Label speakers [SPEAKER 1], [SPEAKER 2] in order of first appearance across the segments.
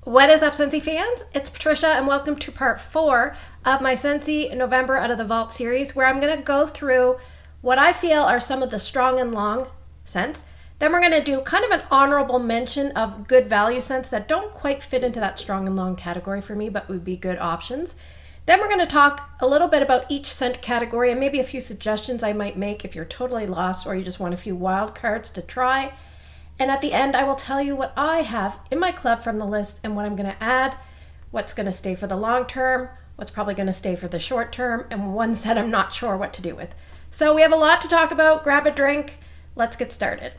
[SPEAKER 1] What is up, Scentsy fans? It's Patricia, and welcome to part 4 of my Scentsy November Out of the Vault series, where I'm going to go through what I feel are some of the strong and long scents. Then we're going to do kind of an honorable mention of good value scents that don't quite fit into that strong and long category for me, but would be good options. Then we're going to talk a little bit about each scent category and maybe a few suggestions I might make if you're totally lost or you just want a few wild cards to try. And at the end, I will tell you what I have in my club from the list and what I'm going to add, what's going to stay for the long term, what's probably going to stay for the short term, and ones that I'm not sure what to do with. So we have a lot to talk about. Grab a drink. Let's get started.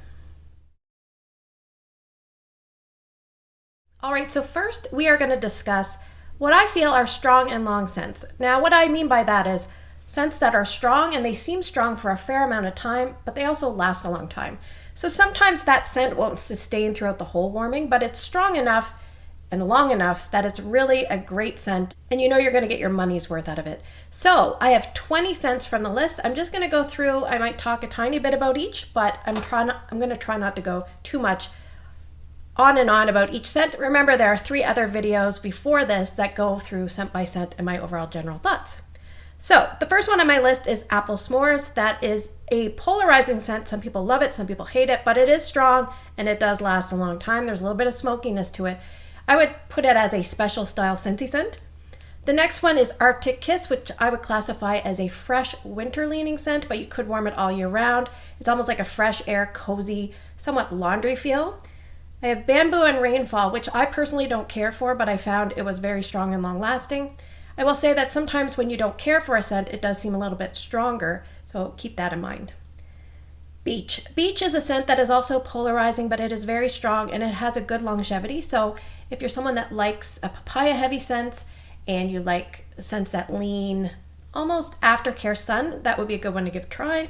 [SPEAKER 1] All right, so first we are going to discuss what I feel are strong and long scents. Now, what I mean by that is scents that are strong and they seem strong for a fair amount of time, but they also last a long time. So sometimes that scent won't sustain throughout the whole warming, but it's strong enough and long enough that it's really a great scent and you know you're going to get your money's worth out of it. So I have 20 scents from the list. I'm just going to go through, I might talk a tiny bit about each, but I'm going to try not to go too much on and on about each scent. Remember, there are 3 other videos before this that go through scent by scent and my overall general thoughts. So the first one on my list is Apple S'mores. That is a polarizing scent. Some people love it, some people hate it, but it is strong and it does last a long time. There's a little bit of smokiness to it. I would put it as a special style Scentsy scent. The next one is Arctic Kiss, which I would classify as a fresh winter leaning scent, but you could warm it all year round. It's almost like a fresh air, cozy, somewhat laundry feel. I have Bamboo and Rainfall, which I personally don't care for, but I found it was very strong and long lasting. I will say that sometimes when you don't care for a scent, it does seem a little bit stronger, so keep that in mind. Beach. Beach is a scent that is also polarizing, but it is very strong and it has a good longevity. So if you're someone that likes a papaya heavy scent and you like scents that lean almost aftercare sun, that would be a good one to give a try.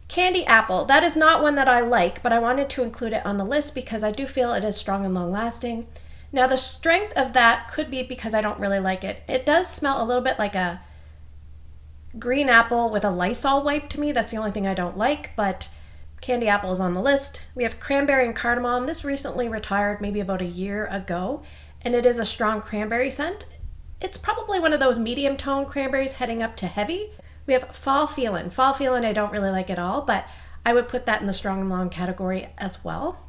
[SPEAKER 1] Candy Apple. That is not one that I like, but I wanted to include it on the list because I do feel it is strong and long lasting. Now, the strength of that could be because I don't really like it. It does smell a little bit like a green apple with a Lysol wipe to me. That's the only thing I don't like, but Candy Apple is on the list. We have Cranberry and Cardamom. This recently retired maybe about a year ago, and it is a strong cranberry scent. It's probably one of those medium tone cranberries heading up to heavy. We have Fall Feelin'. Fall Feelin' I don't really like at all, but I would put that in the strong and long category as well.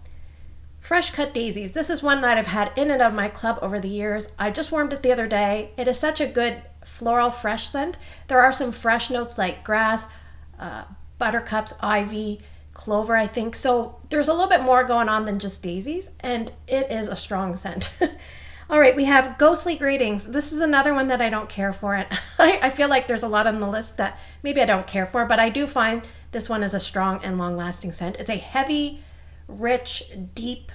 [SPEAKER 1] Fresh Cut Daisies. This is one that I've had in and of my club over the years. I just warmed it the other day. It is such a good floral fresh scent. There are some fresh notes like grass, buttercups, ivy, clover, I think. So there's a little bit more going on than just daisies, and it is a strong scent. All right, we have Ghostly Greetings. This is another one that I don't care for. And I feel like there's a lot on the list that maybe I don't care for, but I do find this one is a strong and long-lasting scent. It's a heavy, rich, deep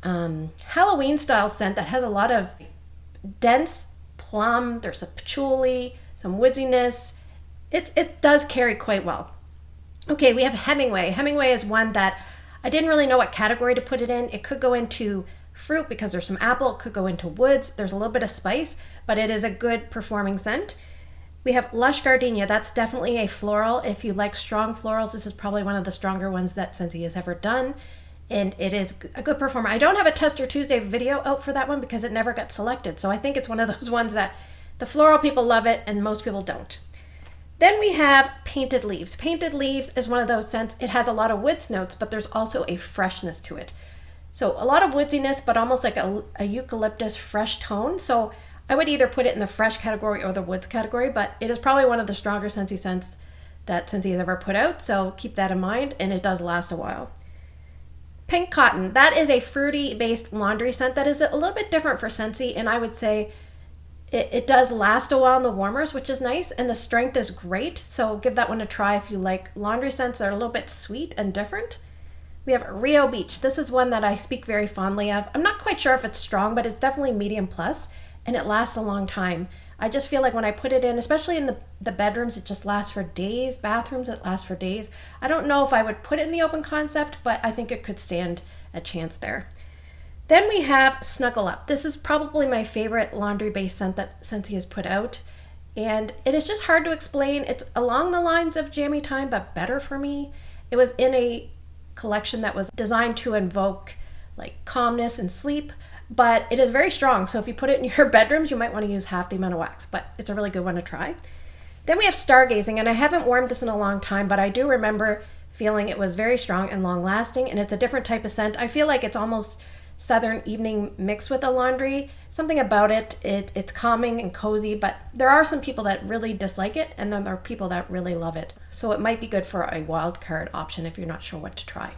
[SPEAKER 1] Halloween style scent that has a lot of dense plum. There's some patchouli, some woodsiness. It does carry quite well. Okay, we have Hemingway. Hemingway is one that I didn't really know what category to put it in. It could go into fruit because there's some apple. It could go into woods. There's a little bit of spice, but it is a good performing scent. We have Lush Gardenia. That's definitely a floral. If you like strong florals, this is probably one of the stronger ones that Scentsy has ever done. And it is a good performer. I don't have a Tester Tuesday video out for that one because it never got selected. So I think it's one of those ones that the floral people love it and most people don't. Then we have Painted Leaves. Painted Leaves is one of those scents. It has a lot of woods notes, but there's also a freshness to it. So a lot of woodsiness, but almost like a eucalyptus fresh tone. So I would either put it in the fresh category or the woods category, but it is probably one of the stronger Scentsy scents that Scentsy has ever put out. So keep that in mind, and it does last a while. Pink Cotton. That is a fruity-based laundry scent that is a little bit different for Scentsy, and I would say it does last a while in the warmers, which is nice, and the strength is great. So give that one a try if you like laundry scents that are a little bit sweet and different. We have Rio Beach. This is one that I speak very fondly of. I'm not quite sure if it's strong, but it's definitely medium plus, and it lasts a long time. I just feel like when I put it in, especially in the bedrooms, it just lasts for days. Bathrooms, it lasts for days. I don't know if I would put it in the open concept, but I think it could stand a chance there. Then we have Snuggle Up. This is probably my favorite laundry-based scent that Scentsy has put out. And it is just hard to explain. It's along the lines of Jammy Time, but better for me. It was in a collection that was designed to invoke like calmness and sleep, but it is very strong. So if you put it in your bedrooms, you might want to use half the amount of wax, but it's a really good one to try. Then we have Stargazing, and I haven't warmed this in a long time, but I do remember feeling it was very strong and long lasting, and it's a different type of scent. I feel like it's almost Southern evening mixed with a laundry. Something about it's calming and cozy, but there are some people that really dislike it, and then there are people that really love it. So it might be good for a wild card option if you're not sure what to try.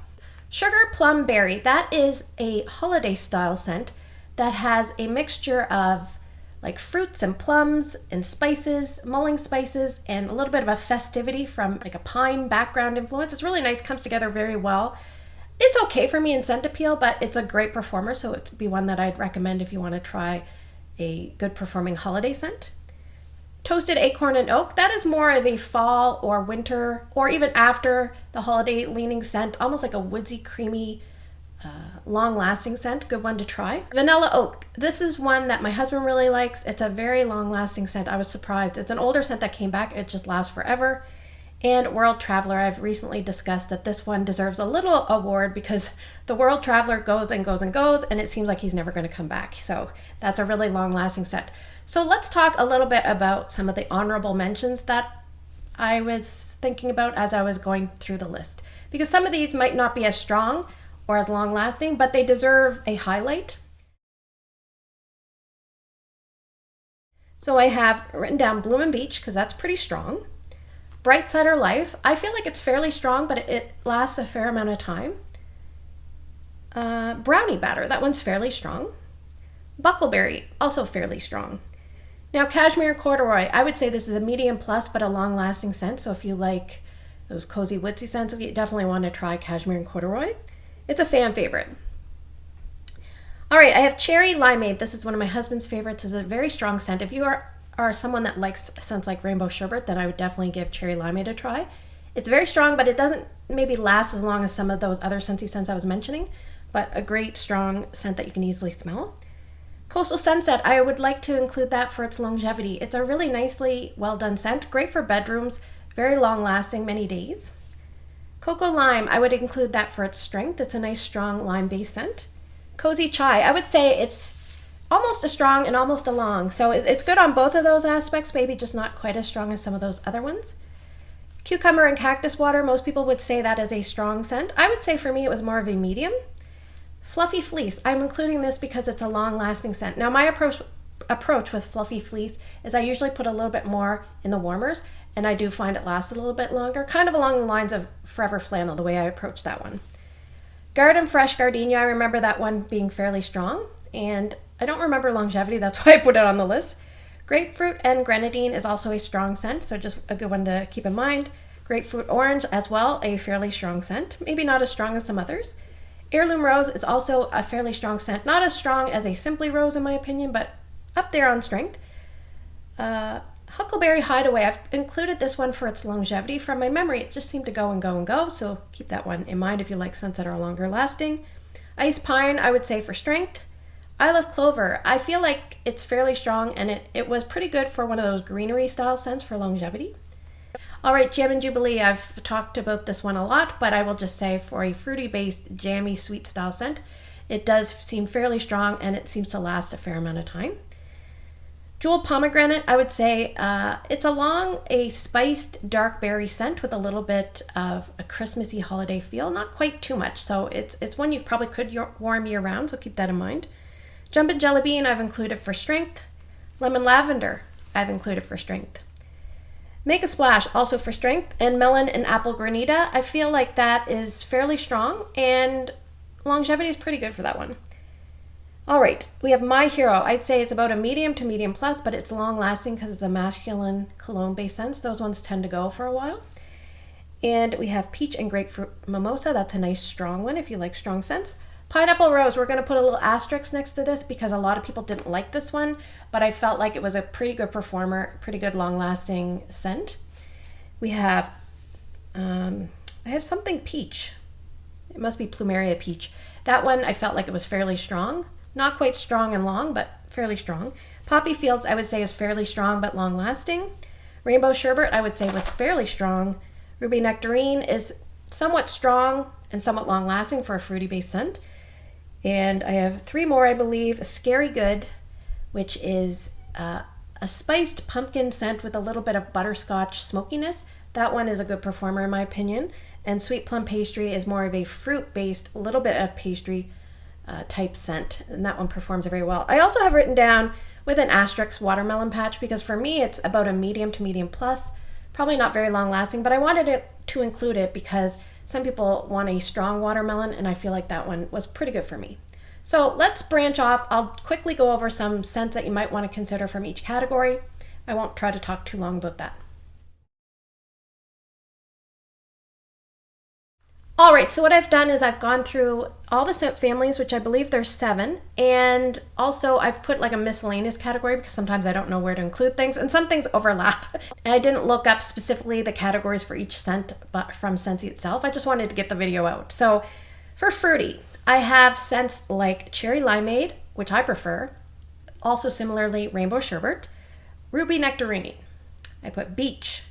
[SPEAKER 1] Sugar Plum Berry, that is a holiday style scent that has a mixture of like fruits and plums and spices, mulling spices, and a little bit of a festivity from like a pine background influence. It's really nice, comes together very well. It's okay for me in scent appeal, but it's a great performer, so it'd be one that I'd recommend if you want to try a good performing holiday scent. Toasted Acorn and Oak, that is more of a fall or winter or even after the holiday leaning scent, almost like a woodsy, creamy, long-lasting scent. Good one to try. Vanilla Oak, this is one that my husband really likes. It's a very long-lasting scent. I was surprised. It's an older scent that came back. It just lasts forever. And World Traveler, I've recently discussed that this one deserves a little award because the World Traveler goes and goes and goes, and it seems like he's never going to come back. So that's a really long-lasting scent. So let's talk a little bit about some of the honorable mentions that I was thinking about as I was going through the list. Because some of these might not be as strong or as long-lasting, but they deserve a highlight. So I have written down Bloomin' Beach, because that's pretty strong. Bright Cider Life, I feel like it's fairly strong, but it lasts a fair amount of time. Brownie Batter, that one's fairly strong. Buckleberry, also fairly strong. Now Cashmere and Corduroy, I would say this is a medium plus, but a long-lasting scent, so if you like those cozy woodsy scents, you definitely want to try Cashmere and Corduroy. It's a fan favorite. All right, I have Cherry Limeade. This is one of my husband's favorites. It's a very strong scent. If you are someone that likes scents like Rainbow Sherbet, then I would definitely give Cherry Limeade a try. It's very strong, but it doesn't maybe last as long as some of those other Scentsy scents I was mentioning, but a great strong scent that you can easily smell. Coastal Sunset, I would like to include that for its longevity. It's a really nicely well done scent, great for bedrooms, very long lasting, many days. Cocoa Lime, I would include that for its strength. It's a nice strong lime based scent. Cozy Chai, I would say it's almost a strong and almost a long, so it's good on both of those aspects, maybe just not quite as strong as some of those other ones. Cucumber and Cactus Water, most people would say that is a strong scent. I would say for me it was more of a medium. Fluffy Fleece, I'm including this because it's a long-lasting scent. Now my approach with Fluffy Fleece is I usually put a little bit more in the warmers, and I do find it lasts a little bit longer, kind of along the lines of Forever Flannel, the way I approach that one. Garden Fresh Gardenia, I remember that one being fairly strong, and I don't remember longevity, that's why I put it on the list. Grapefruit and Grenadine is also a strong scent, so just a good one to keep in mind. Grapefruit Orange as well, a fairly strong scent, maybe not as strong as some others. Heirloom Rose is also a fairly strong scent, not as strong as a Simply Rose in my opinion, but up there on strength. Huckleberry Hideaway, I've included this one for its longevity. From my memory, it just seemed to go and go and go, so keep that one in mind if you like scents that are longer lasting. Ice Pine, I would say for strength. I Love Clover, I feel like it's fairly strong, and it was pretty good for one of those greenery style scents for longevity. All right, Jam and Jubilee, I've talked about this one a lot, but I will just say for a fruity-based, jammy, sweet style scent, it does seem fairly strong, and it seems to last a fair amount of time. Jewel Pomegranate, I would say it's a spiced dark berry scent with a little bit of a Christmassy holiday feel, not quite too much, so it's one you probably could warm year round, so keep that in mind. Jumpin' Jelly Bean, I've included for strength. Lemon Lavender, I've included for strength. Make a Splash, also for strength. And Melon and Apple Granita, I feel like that is fairly strong, and longevity is pretty good for that one. All right, we have My Hero. I'd say it's about a medium to medium plus, but it's long lasting because it's a masculine cologne based scent. Those ones tend to go for a while. And we have Peach and Grapefruit Mimosa. That's a nice strong one if you like strong scents. Pineapple Rose, we're going to put a little asterisk next to this because a lot of people didn't like this one, but I felt like it was a pretty good performer, pretty good long-lasting scent. We have, I have something peach. It must be Plumeria Peach. That one, I felt like it was fairly strong. Not quite strong and long, but fairly strong. Poppy Fields, I would say, is fairly strong but long-lasting. Rainbow Sherbet, I would say, was fairly strong. Ruby Nectarine is somewhat strong and somewhat long-lasting for a fruity-based scent. And I have 3 more, I believe. Scary Good, which is a spiced pumpkin scent with a little bit of butterscotch smokiness. That one is a good performer in my opinion. And Sweet Plum Pastry is more of a fruit-based, a little bit of pastry type scent, and that one performs very well. I also have written down with an asterisk Watermelon Patch, because for me it's about a medium to medium plus, probably not very long lasting, but I wanted it to include it because some people want a strong watermelon, and I feel like that one was pretty good for me. So let's branch off. I'll quickly go over some scents that you might want to consider from each category. I won't try to talk too long about that. All right, so what I've done is I've gone through all the scent families, which I believe there's 7, and also I've put like a miscellaneous category because sometimes I don't know where to include things, and some things overlap. And I didn't look up specifically the categories for each scent but from Scentsy itself. I just wanted to get the video out. So for fruity, I have scents like Cherry Limeade, which I prefer, also similarly Rainbow Sherbet, Ruby Nectarine. I put Beach,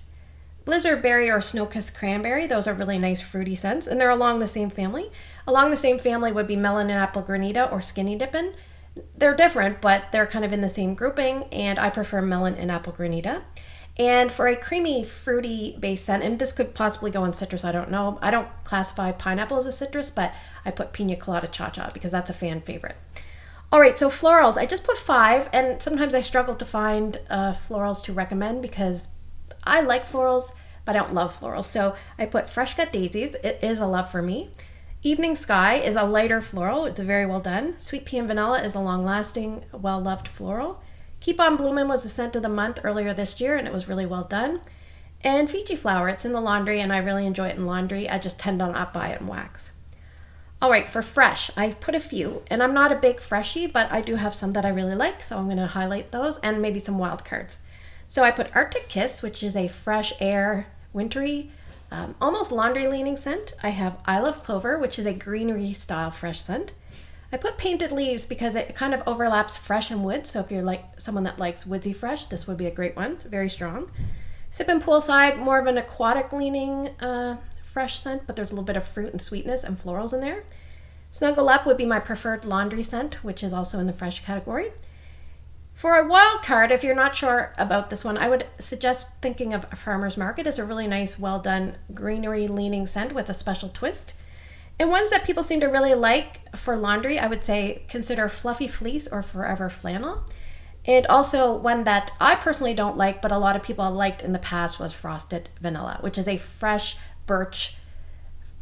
[SPEAKER 1] Blizzard Berry or Snow-Kissed Cranberry. Those are really nice fruity scents, and they're along the same family. Along the same family would be Melon and Apple Granita or Skinny Dippin'. They're different, but they're kind of in the same grouping, and I prefer Melon and Apple Granita. And for a creamy, fruity based scent, and this could possibly go in citrus, I don't know. I don't classify pineapple as a citrus, but I put Pina Colada Cha-Cha because that's a fan favorite. All right, so florals. I just put 5, and sometimes I struggle to find florals to recommend because I like florals, but I don't love florals. So I put Fresh Cut Daisies. It is a love for me. Evening Sky is a lighter floral. It's very well done. Sweet Pea and Vanilla is a long-lasting, well-loved floral. Keep On Bloomin' was the scent of the month earlier this year, and it was really well done. And Fiji Flower, it's in the laundry, and I really enjoy it in laundry. I just tend to not buy it in wax. All right, for fresh, I put a few, and I'm not a big freshie, but I do have some that I really like, so I'm going to highlight those, and maybe some wild cards. So I put Arctic Kiss, which is a fresh air, wintry, almost laundry leaning scent. I have I Love Clover, which is a greenery style fresh scent. I put Painted Leaves because it kind of overlaps fresh and wood. So if you're like someone that likes woodsy fresh, this would be a great one. Very strong. Sippin' Poolside, more of an aquatic leaning fresh scent, but there's a little bit of fruit and sweetness and florals in there. Snuggle Up would be my preferred laundry scent, which is also in the fresh category. For a wild card, if you're not sure about this one, I would suggest thinking of Farmer's Market as a really nice, well done, greenery leaning scent with a special twist. And ones that people seem to really like for laundry, I would say consider Fluffy Fleece or Forever Flannel. And also one that I personally don't like, but a lot of people liked in the past was Frosted Vanilla, which is a fresh birch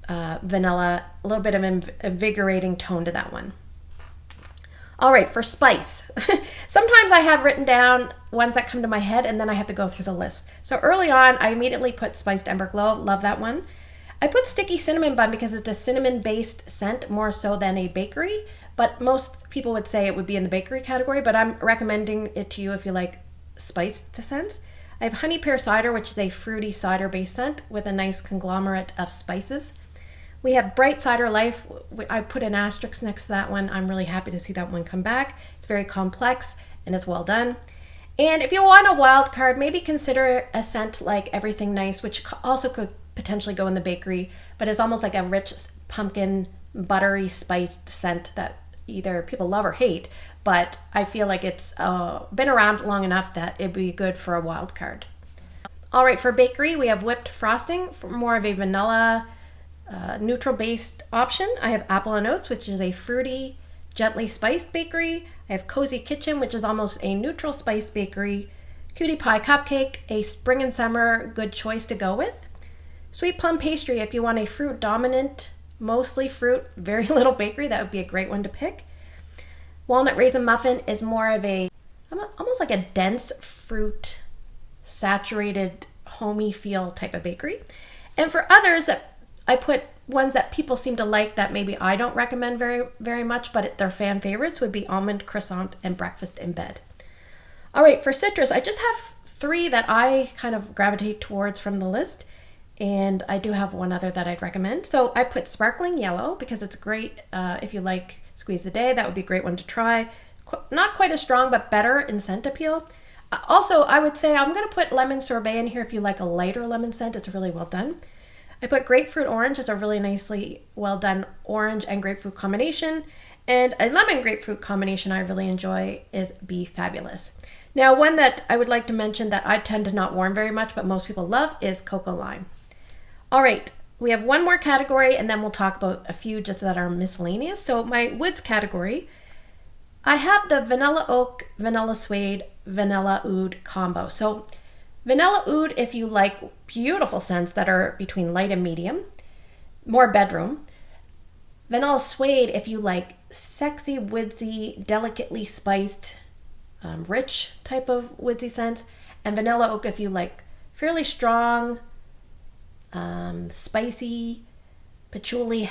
[SPEAKER 1] vanilla, a little bit of an invigorating tone to that one. All right, for spice. Sometimes I have written down ones that come to my head and then I have to go through the list. So early on, I immediately put Spiced Ember Glow. Love that one. I put Sticky Cinnamon Bun because it's a cinnamon-based scent more so than a bakery, but most people would say it would be in the bakery category, but I'm recommending it to you if you like spiced scents. I have Honey Pear Cider, which is a fruity cider-based scent with a nice conglomerate of spices. We have Bright Cider Life. I put an asterisk next to that one. I'm really happy to see that one come back. It's very complex and it's well done. And if you want a wild card, maybe consider a scent like Everything Nice, which also could potentially go in the bakery, but it's almost like a rich pumpkin, buttery, spiced scent that either people love or hate, but I feel like it's been around long enough that it'd be good for a wild card. All right, for bakery, we have Whipped Frosting, for more of a vanilla, neutral-based option. I have Apple and Oats, which is a fruity, gently spiced bakery. I have Cozy Kitchen, which is almost a neutral spiced bakery. Cutie Pie Cupcake, a spring and summer good choice to go with. Sweet Plum Pastry, if you want a fruit dominant, mostly fruit, very little bakery, that would be a great one to pick. Walnut Raisin Muffin is more of a, almost like a dense fruit, saturated, homey feel type of bakery. And for others, I put ones that people seem to like that maybe I don't recommend very, very much, but they're fan favorites would be Almond Croissant and Breakfast in Bed. All right, for citrus, I just have 3 that I kind of gravitate towards from the list. And I do have one other that I'd recommend. So I put Sparkling Yellow because it's great if you like Squeeze a Day. That would be a great one to try. Not quite as strong, but better in scent appeal. Also, I would say I'm going to put Lemon Sorbet in here if you like a lighter lemon scent. It's really well done. I put Grapefruit Orange as a really nicely well done orange and grapefruit combination. And a lemon grapefruit combination I really enjoy is Be Fabulous. Now, one that I would like to mention that I tend to not warm very much, but most people love is Cocoa Lime. All right, we have one more category, and then we'll talk about a few just that are miscellaneous. So my woods category, I have the Vanilla Oak, Vanilla Suede, Vanilla Oud combo. So Vanilla Oud, if you like beautiful scents that are between light and medium, more bedroom. Vanilla Suede, if you like sexy, woodsy, delicately spiced, rich type of woodsy scents. And Vanilla Oak, if you like fairly strong, spicy, patchouli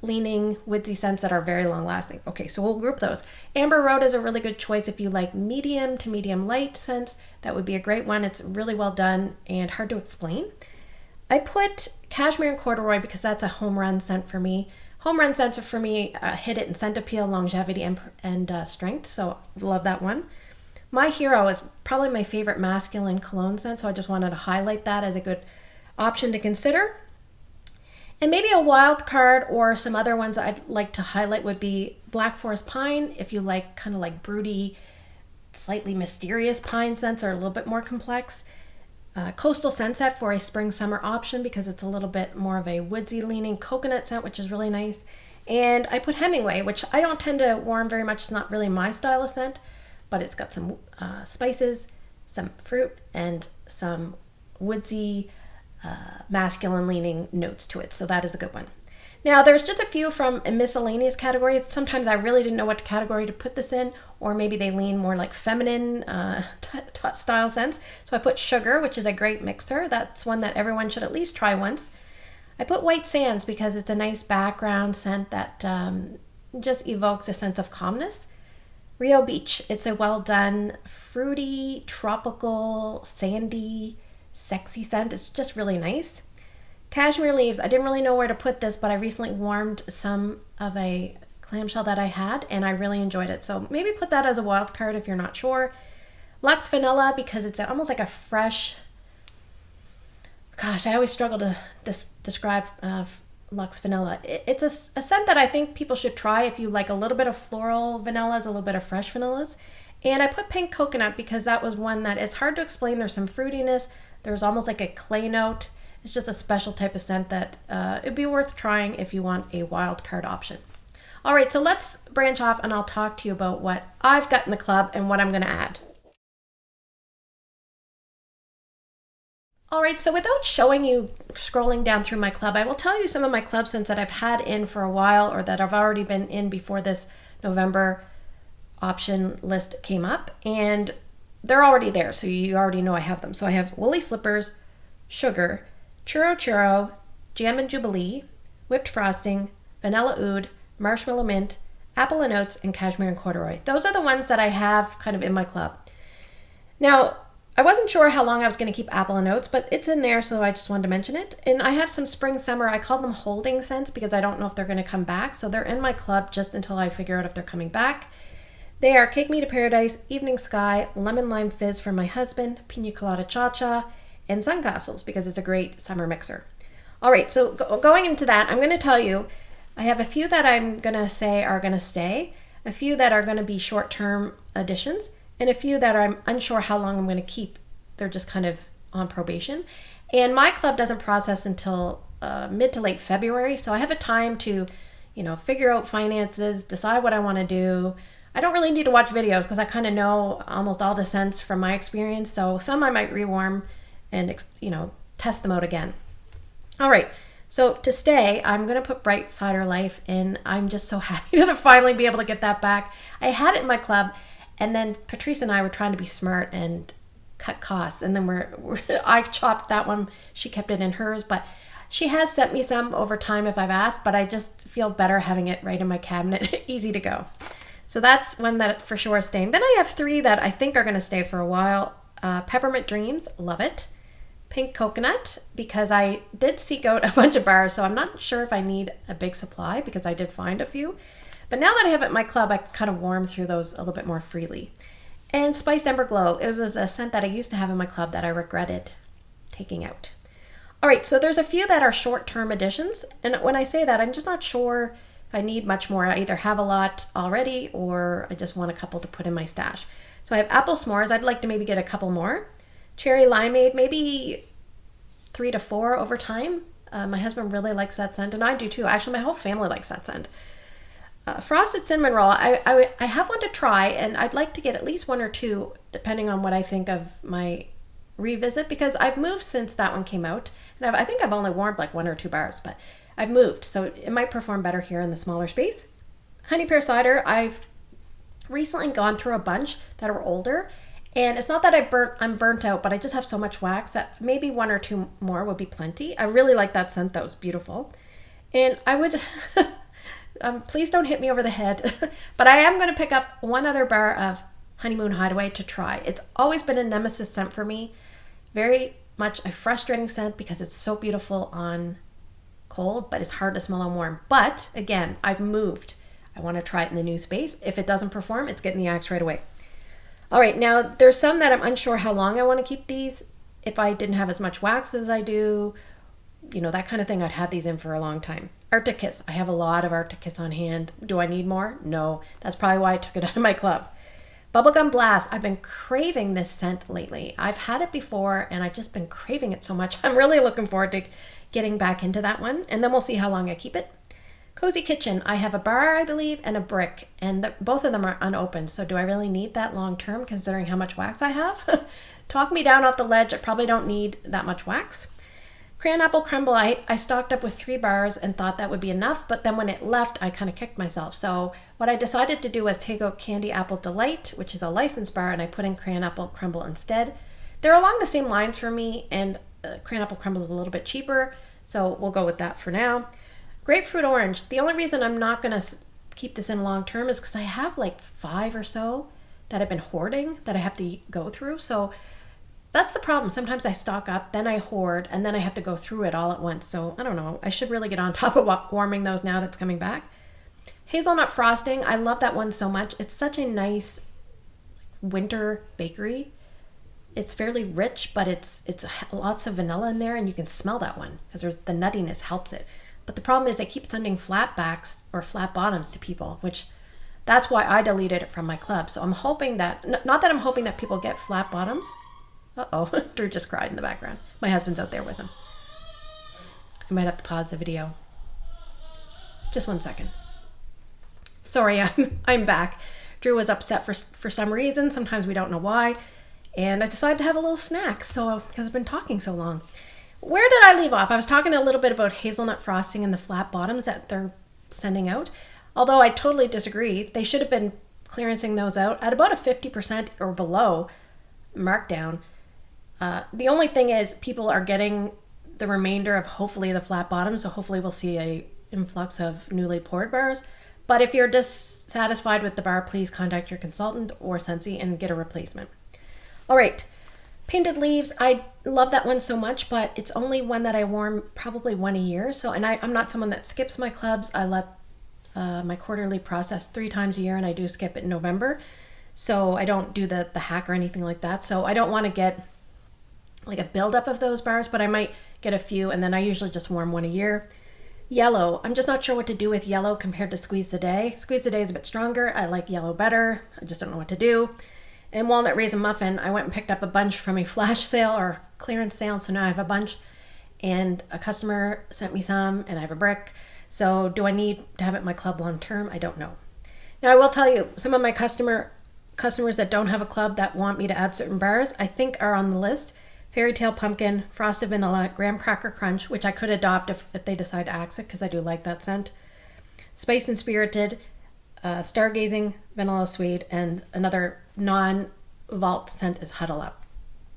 [SPEAKER 1] leaning woodsy scents that are very long lasting. Okay, so we'll group those. Amber Road is a really good choice if you like medium to medium light scents. That would be a great one. It's really well done and hard to explain. I put Cashmere and Corduroy because that's a home run scent for me. Home run scents are for me hit it in scent appeal, longevity, and strength. So love that one. My Hero is probably my favorite masculine cologne scent, so I just wanted to highlight that as a good option to consider. And maybe a wild card or some other ones I'd like to highlight would be Black Forest Pine, if you like kind of like broody, slightly mysterious pine scents are a little bit more complex. Coastal Sunset for a spring-summer option because it's a little bit more of a woodsy leaning coconut scent, which is really nice. And I put Hemingway, which I don't tend to warm very much. It's not really my style of scent, but it's got some spices, some fruit, and some woodsy, masculine leaning notes to it. So that is a good one. Now there's just a few from a miscellaneous category. Sometimes I really didn't know what category to put this in, or maybe they lean more like feminine style scents. So I put Sugar, which is a great mixer. That's one that everyone should at least try once. I put White Sands because it's a nice background scent that just evokes a sense of calmness. Rio Beach, it's a well done, fruity, tropical, sandy, sexy scent. It's just really nice. Cashmere Leaves, I didn't really know where to put this, but I recently warmed some of a clamshell that I had and I really enjoyed it. So maybe put that as a wild card if you're not sure. Luxe Vanilla, because it's almost like a fresh, gosh, I always struggle to describe Luxe Vanilla. It's a scent that I think people should try if you like a little bit of floral vanillas, a little bit of fresh vanillas. And I put Pink Coconut because that was one that it's hard to explain. There's some fruitiness. There's almost like a clay note. It's just a special type of scent that it'd be worth trying if you want a wild card option. All right, so let's branch off and I'll talk to you about what I've got in the club and what I'm going to add. All right, so without showing you scrolling down through my club, I will tell you some of my club scents that I've had in for a while or that I've already been in before this November option list came up, and they're already there, so you already know I have them. So I have Woolly Slippers, Sugar, Churro Churro, Jam and Jubilee, Whipped Frosting, Vanilla Oud, Marshmallow Mint, Apple and Oats, and Cashmere and Corduroy. Those are the ones that I have kind of in my club. Now, I wasn't sure how long I was going to keep Apple and Oats, but it's in there, so I just wanted to mention it. And I have some spring summer, I call them holding scents because I don't know if they're going to come back, so they're in my club just until I figure out if they're coming back. They are Cake Me to Paradise, Evening Sky, Lemon Lime Fizz for my husband, Pina Colada Cha Cha, and Suncastles because it's a great summer mixer. All right, so going into that, I'm going to tell you, I have a few that I'm going to say are going to stay, a few that are going to be short-term additions, and a few that I'm unsure how long I'm going to keep. They're just kind of on probation. And my club doesn't process until mid to late February, so I have a time to, figure out finances, decide what I want to do. I don't really need to watch videos because I kind of know almost all the scents from my experience, so some I might rewarm and test them out again. All right, so to stay, I'm going to put Bright Cider Life in. I'm just so happy to finally be able to get that back. I had it in my club, and then Patricia and I were trying to be smart and cut costs, and then I chopped that one. She kept it in hers, but she has sent me some over time if I've asked, but I just feel better having it right in my cabinet, easy to go. So that's one that for sure is staying. Then I have three that I think are going to stay for a while. Peppermint Dreams, love it. Pink Coconut, because I did seek out a bunch of bars, so I'm not sure if I need a big supply because I did find a few. But now that I have it in my club, I can kind of warm through those a little bit more freely. And Spiced Ember Glow, it was a scent that I used to have in my club that I regretted taking out. All right, so there's a few that are short-term additions, and when I say that, I'm just not sure if I need much more, I either have a lot already or I just want a couple to put in my stash. So I have apple s'mores. I'd like to maybe get a couple more. Cherry limeade, maybe 3 to 4 over time. My husband really likes that scent, and I do too. Actually, my whole family likes that scent. Frosted cinnamon roll, I have one to try, and I'd like to get at least 1 or 2, depending on what I think of my revisit, because I've moved since that one came out, and I think I've only worn like 1 or 2 bars, but I've moved, so it might perform better here in the smaller space. Honey pear cider, I've recently gone through a bunch that are older, and it's not that I'm burnt out, but I just have so much wax that maybe 1 or 2 more would be plenty. I really like that scent. That was beautiful. And I would, please don't hit me over the head, but I am going to pick up 1 other bar of Honeymoon Hideaway to try. It's always been a nemesis scent for me. Very much a frustrating scent because it's so beautiful on cold, but it's hard to smell on warm. But again, I've moved. I want to try it in the new space. If it doesn't perform, it's getting the axe right away. All right, now there's some that I'm unsure how long I want to keep these. If I didn't have as much wax as I do, you know, that kind of thing, I'd have these in for a long time. Arctic Kiss, I have a lot of Arctic Kiss on hand. Do I need more? No, that's probably why I took it out of my club. Bubblegum Blast, I've been craving this scent lately. I've had it before and I've just been craving it so much. I'm really looking forward to getting back into that one, and then we'll see how long I keep it. Cozy Kitchen, I have a bar, I believe, and a brick, and both of them are unopened. So do I really need that long term considering how much wax I have? Talk me down off the ledge. I probably don't need that much wax. Crayon Apple Crumble, I stocked up with 3 bars and thought that would be enough, but then when it left, I kind of kicked myself. So what I decided to do was take out Candy Apple Delight, which is a licensed bar, and I put in Crayon Apple Crumble instead. They're along the same lines for me, and Crayon Apple Crumble is a little bit cheaper, so we'll go with that for now. Grapefruit Orange, the only reason I'm not going to keep this in long term is because I have like 5 or so that I've been hoarding that I have to go through. So that's the problem. Sometimes I stock up, then I hoard, and then I have to go through it all at once. So I don't know. I should really get on top of warming those now that's coming back. Hazelnut Frosting, I love that one so much. It's such a nice winter bakery. It's fairly rich, but it's lots of vanilla in there, and you can smell that one because the nuttiness helps it. But the problem is I keep sending flat backs or flat bottoms to people, which that's why I deleted it from my club. So I'm hoping that, not that I'm hoping that people get flat bottoms. Uh-oh, Drew just cried in the background. My husband's out there with him. I might have to pause the video. Just 1 second. Sorry, I'm back. Drew was upset for some reason. Sometimes we don't know why. And I decided to have a little snack because I've been talking so long. Where did I leave off? I was talking a little bit about hazelnut frosting and the flat bottoms that they're sending out. Although I totally disagree. They should have been clearancing those out at about a 50% or below markdown. The only thing is people are getting the remainder of hopefully the flat bottoms. So hopefully we'll see a influx of newly poured bars. But if you're dissatisfied with the bar, please contact your consultant or Scentsy and get a replacement. All right. Painted Leaves, I love that one so much, but it's only one that I warm probably 1 a year. So, and I'm not someone that skips my clubs. I let my quarterly process 3 times a year, and I do skip it in November. So I don't do the hack or anything like that. So I don't want to get like a buildup of those bars, but I might get a few, and then I usually just warm 1 a year. Yellow, I'm just not sure what to do with yellow compared to Squeeze the Day. Squeeze the Day is a bit stronger. I like yellow better. I just don't know what to do. And Walnut Raisin Muffin, I went and picked up a bunch from a flash sale or clearance sale, so now I have a bunch. And a customer sent me some, and I have a brick. So do I need to have it in my club long term? I don't know. Now I will tell you, some of my customers that don't have a club that want me to add certain bars, I think are on the list. Fairy Tale Pumpkin, Frosted Vanilla, Graham Cracker Crunch, which I could adopt if they decide to axe it, because I do like that scent. Spice and Spirited, Stargazing, Vanilla Sweet, and another non-vault scent is Huddle Up.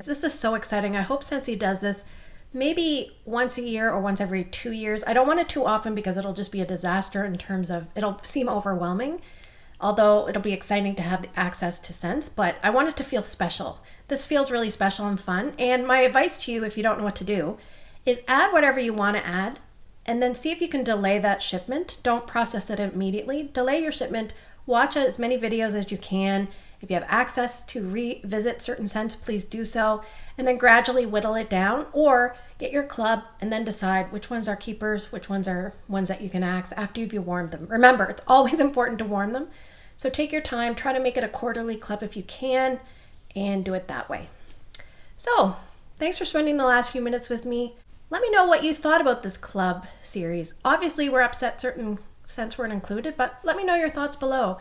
[SPEAKER 1] This is so exciting. I hope Scentsy does this maybe once a year or once every 2 years. I don't want it too often because it'll just be a disaster in terms of, it'll seem overwhelming, although it'll be exciting to have the access to scents, but I want it to feel special. This feels really special and fun, and my advice to you, if you don't know what to do, is add whatever you want to add, and then see if you can delay that shipment. Don't process it immediately. Delay your shipment. Watch as many videos as you can If you have access to revisit certain scents, please do so, and then gradually whittle it down, or get your club and then decide which ones are keepers, which ones are ones that you can axe after you've warmed them. Remember, it's always important to warm them. So take your time, try to make it a quarterly club if you can, and do it that way. So, thanks for spending the last few minutes with me. Let me know what you thought about this club series. Obviously, we're upset certain scents weren't included, but let me know your thoughts below.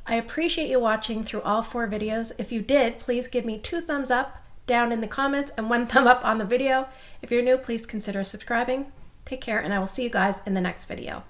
[SPEAKER 1] I appreciate you watching through all 4 videos. If you did, please give me 2 thumbs up down in the comments and 1 thumb up on the video. If you're new, please consider subscribing. Take care, and I will see you guys in the next video.